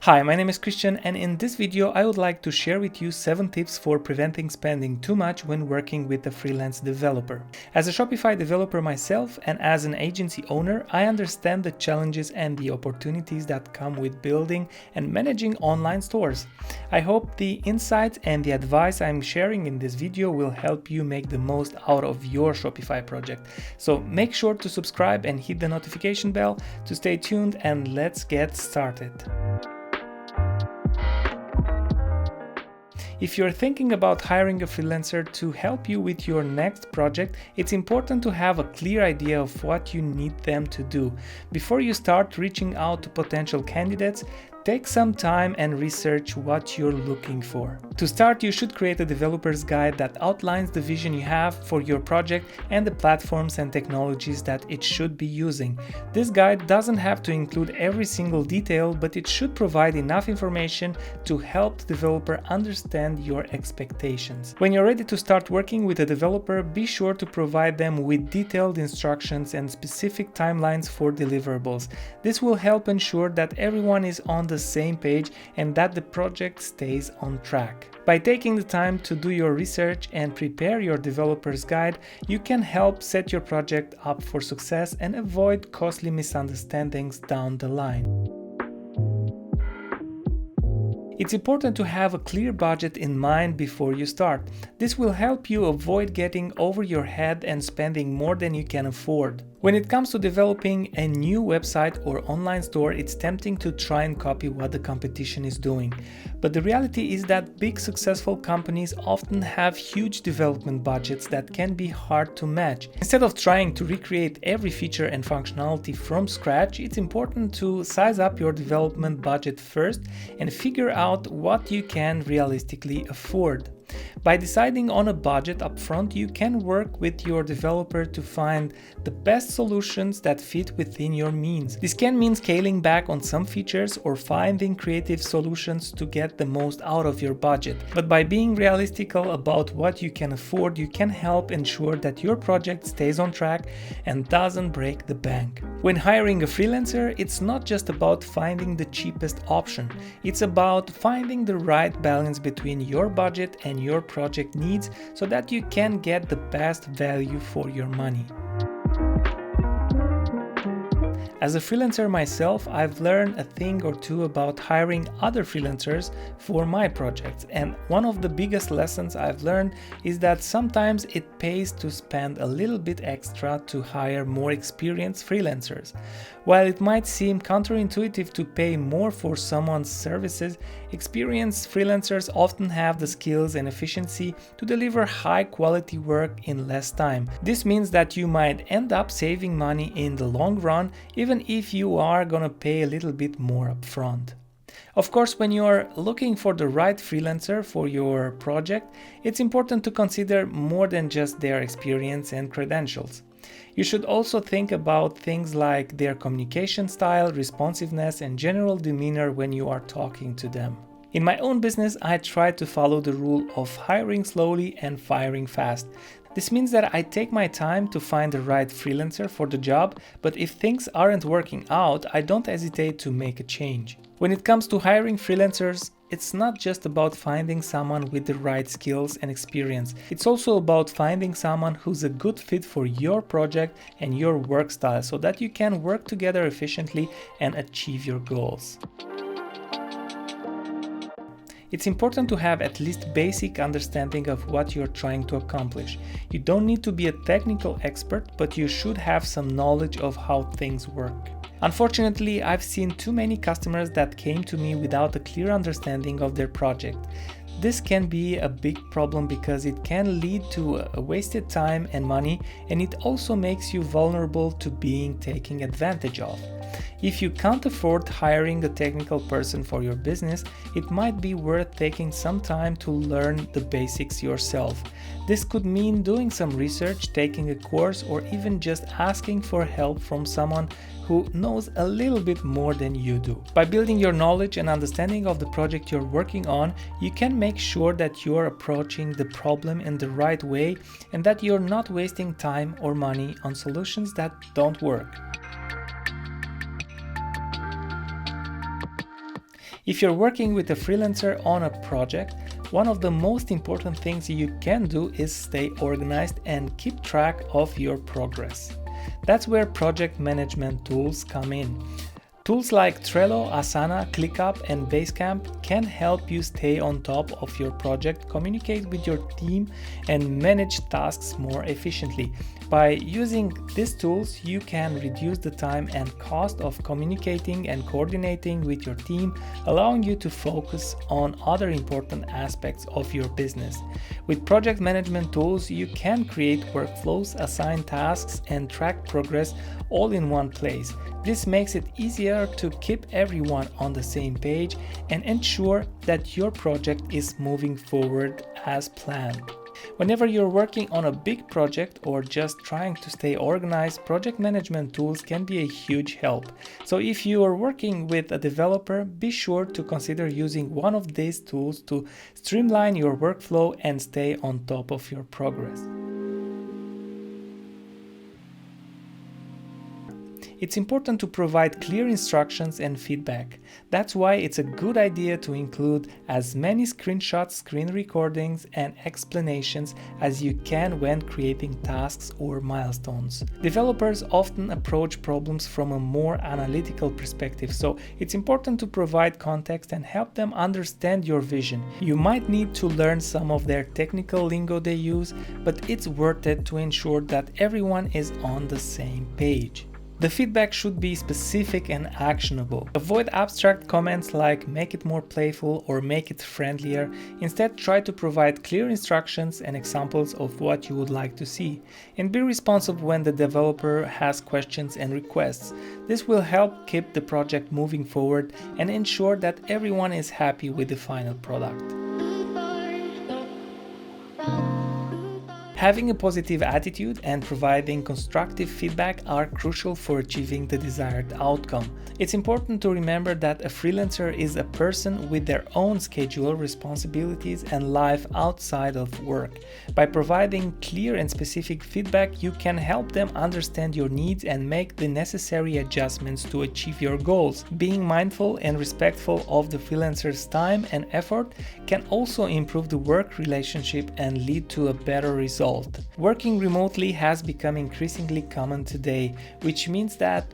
Hi, my name is Cristian, and in this video I would like to share with you 7 tips for preventing spending too much when working with a freelance developer. As a Shopify developer myself and as an agency owner, I understand the challenges and the opportunities that come with building and managing online stores. I hope the insights and the advice I'm sharing in this video will help you make the most out of your Shopify project. So make sure to subscribe and hit the notification bell to stay tuned, and let's get started. If you're thinking about hiring a freelancer to help you with your next project, it's important to have a clear idea of what you need them to do. Before you start reaching out to potential candidates, take some time and research what you're looking for. To start, you should create a developer's guide that outlines the vision you have for your project and the platforms and technologies that it should be using. This guide doesn't have to include every single detail, but it should provide enough information to help the developer understand your expectations. When you're ready to start working with a developer, be sure to provide them with detailed instructions and specific timelines for deliverables. This will help ensure that everyone is on the same page and that the project stays on track. By taking the time to do your research and prepare your developer's guide, you can help set your project up for success and avoid costly misunderstandings down the line. It's important to have a clear budget in mind before you start. This will help you avoid getting over your head and spending more than you can afford. When it comes to developing a new website or online store, it's tempting to try and copy what the competition is doing. But the reality is that big successful companies often have huge development budgets that can be hard to match. Instead of trying to recreate every feature and functionality from scratch, it's important to size up your development budget first and figure out what you can realistically afford. By deciding on a budget upfront, you can work with your developer to find the best solutions that fit within your means. This can mean scaling back on some features or finding creative solutions to get the most out of your budget. But by being realistic about what you can afford, you can help ensure that your project stays on track and doesn't break the bank. When hiring a freelancer, it's not just about finding the cheapest option. It's about finding the right balance between your budget and your project needs so that you can get the best value for your money. As a freelancer myself, I've learned a thing or two about hiring other freelancers for my projects, and one of the biggest lessons I've learned is that sometimes it pays to spend a little bit extra to hire more experienced freelancers. While it might seem counterintuitive to pay more for someone's services, experienced freelancers often have the skills and efficiency to deliver high quality work in less time. This means that you might end up saving money in the long run, even if you are gonna pay a little bit more upfront. Of course, when you're looking for the right freelancer for your project, it's important to consider more than just their experience and credentials. You should also think about things like their communication style, responsiveness, and general demeanor when you are talking to them. In my own business, I try to follow the rule of hiring slowly and firing fast. This means that I take my time to find the right freelancer for the job, but if things aren't working out, I don't hesitate to make a change. When it comes to hiring freelancers, it's not just about finding someone with the right skills and experience. It's also about finding someone who's a good fit for your project and your work style so that you can work together efficiently and achieve your goals. It's important to have at least basic understanding of what you're trying to accomplish. You don't need to be a technical expert, but you should have some knowledge of how things work. Unfortunately, I've seen too many customers that came to me without a clear understanding of their project. This can be a big problem because it can lead to a wasted time and money, and it also makes you vulnerable to being taken advantage of. If you can't afford hiring a technical person for your business, it might be worth taking some time to learn the basics yourself. This could mean doing some research, taking a course, or even just asking for help from someone who knows a little bit more than you do. By building your knowledge and understanding of the project you're working on, you can make sure that you're approaching the problem in the right way and that you're not wasting time or money on solutions that don't work. If you're working with a freelancer on a project, one of the most important things you can do is stay organized and keep track of your progress. That's where project management tools come in. Tools like Trello, Asana, ClickUp, and Basecamp can help you stay on top of your project, communicate with your team, and manage tasks more efficiently. By using these tools, you can reduce the time and cost of communicating and coordinating with your team, allowing you to focus on other important aspects of your business. With project management tools, you can create workflows, assign tasks, and track progress all in one place. This makes it easier to keep everyone on the same page and ensure that your project is moving forward as planned. Whenever you're working on a big project or just trying to stay organized, project management tools can be a huge help. So if you are working with a developer, be sure to consider using one of these tools to streamline your workflow and stay on top of your progress. It's important to provide clear instructions and feedback. That's why it's a good idea to include as many screenshots, screen recordings, and explanations as you can when creating tasks or milestones. Developers often approach problems from a more analytical perspective, so it's important to provide context and help them understand your vision. You might need to learn some of their technical lingo they use, but it's worth it to ensure that everyone is on the same page. The feedback should be specific and actionable. Avoid abstract comments like make it more playful or make it friendlier. Instead, try to provide clear instructions and examples of what you would like to see. And be responsive when the developer has questions and requests. This will help keep the project moving forward and ensure that everyone is happy with the final product. Having a positive attitude and providing constructive feedback are crucial for achieving the desired outcome. It's important to remember that a freelancer is a person with their own schedule, responsibilities, and life outside of work. By providing clear and specific feedback, you can help them understand your needs and make the necessary adjustments to achieve your goals. Being mindful and respectful of the freelancer's time and effort can also improve the work relationship and lead to a better result. Working remotely has become increasingly common today, which means that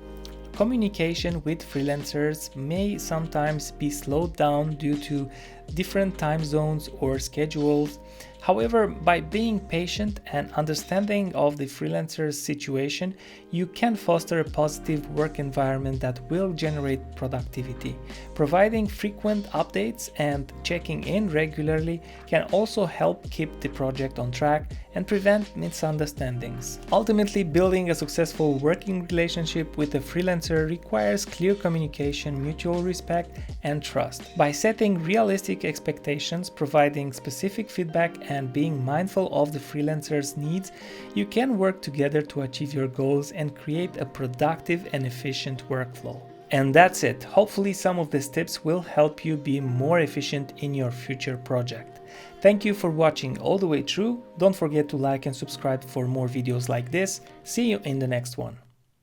communication with freelancers may sometimes be slowed down due to different time zones or schedules. However, by being patient and understanding of the freelancer's situation, you can foster a positive work environment that will generate productivity. Providing frequent updates and checking in regularly can also help keep the project on track and prevent misunderstandings. Ultimately, building a successful working relationship with a freelancer requires clear communication, mutual respect, and trust. By setting realistic expectations, providing specific feedback, and being mindful of the freelancer's needs, you can work together to achieve your goals and create a productive and efficient workflow. And that's it. Hopefully some of these tips will help you be more efficient in your future project. Thank you for watching all the way through. Don't forget to like and subscribe for more videos like this. See you in the next one.